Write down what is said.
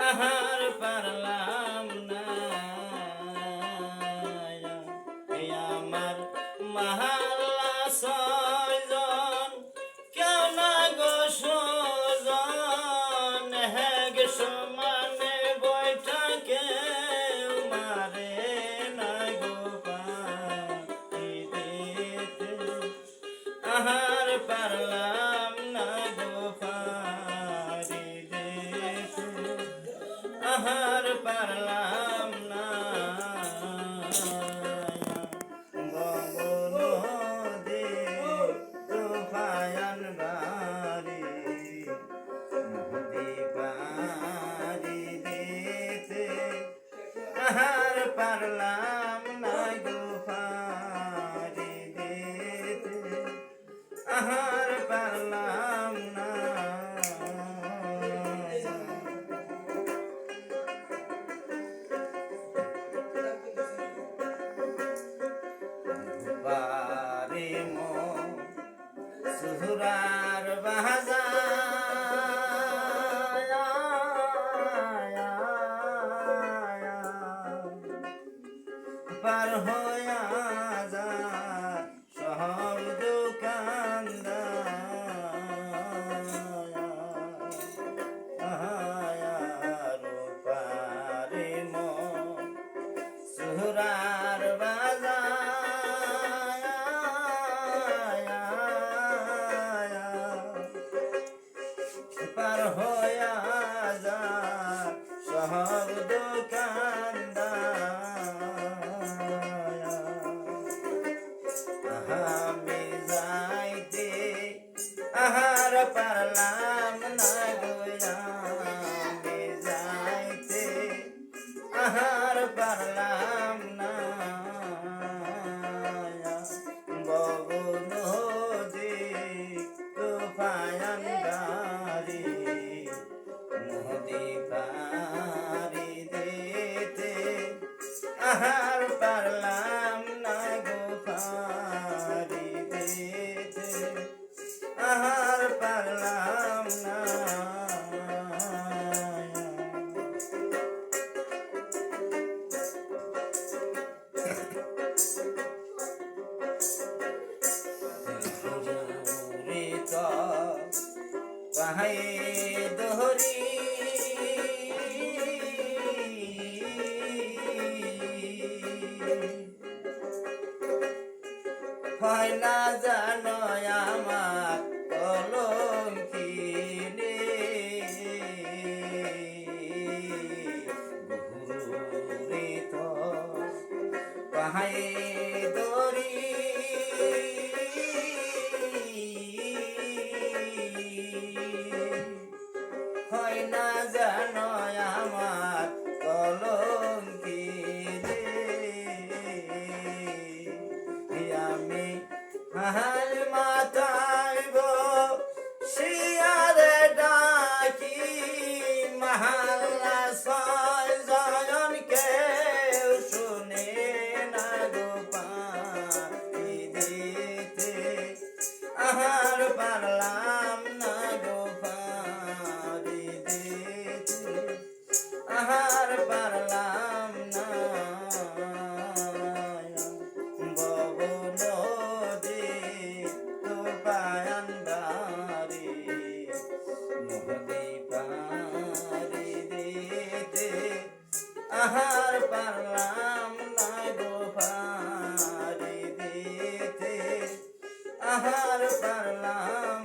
আহার পারলাম না এই আমার মহল্লা ছয়জন কেউ না গো সুজন হেগ সমানে বৈঠা কেউ মারে না গো পাইতে আহার পারলাম না গো পারিতে আহার পারলাম না নদী তুফায়ান বাড়ি নদী পারি দিতে আহার পারলাম না গো পারি দিতে আহার পারলাম না বারে মো সুরার পার হয়া যা সব দোকানদার পারে মো সুরার পার হয়া যা সব দোকানদার আমি যাইতে আহার পারলাম না গো আমি যাইতে আহার পারলাম না বগু নদী তুফায়ান গাড়ি নদী পারি দিতে আহার পারলাম না গো পারি দিতে আহার পারলাম না পাহাই দহরি হয় না জানো আমার কলঙ্কিনী ঘুরিত পাহাই দরি হয় না জানো আমার কলঙ্কিনী আমি হাল মাথায় গো শিয়ারে ডাকি মহল্লা ছয়জন কেউ শুনে না গো পারি দিতে আহার পারলাম না গো পারি দিতে আহার পারলাম না বগু নদী তুফায়ান বাড়ি নদী পারি দিতে আহার পারলাম না গো পারি দিতে আহার পারলাম